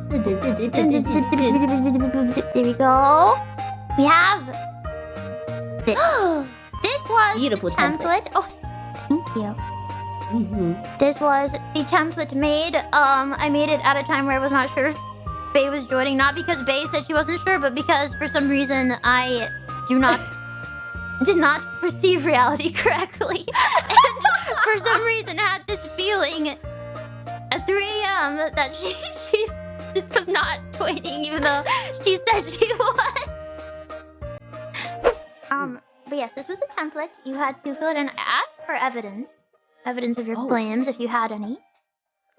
There we go. We have this. This was Beautiful the template. Oh, thank you. This was the template made. I made it at a time where I was not sure if Bae was joining. Not because Bae said she wasn't sure, but because for some reason I did not perceive reality correctly. And for some reason had this feeling at 3 a.m. that she was not joining, even though she said she was. But yes, this was the template. You had to fill it in. I asked for evidence of your claims if you had any.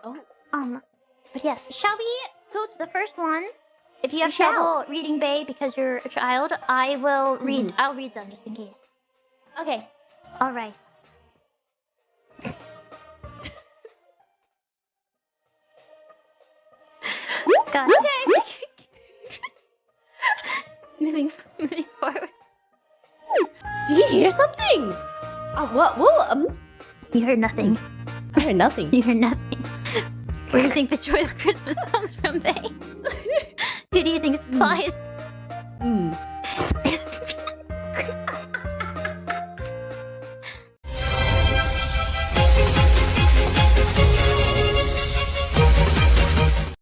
Oh. But yes, shall we go to the first one? If you have trouble reading Bae because you're a child, I will read. I'll read them just in case. Okay. All right. Got it. Okay. Moving forward. Do you hear something? What? You heard nothing. I heard nothing. You heard nothing. Where do you think the joy of Christmas comes from, Bae? Who do you think supplies?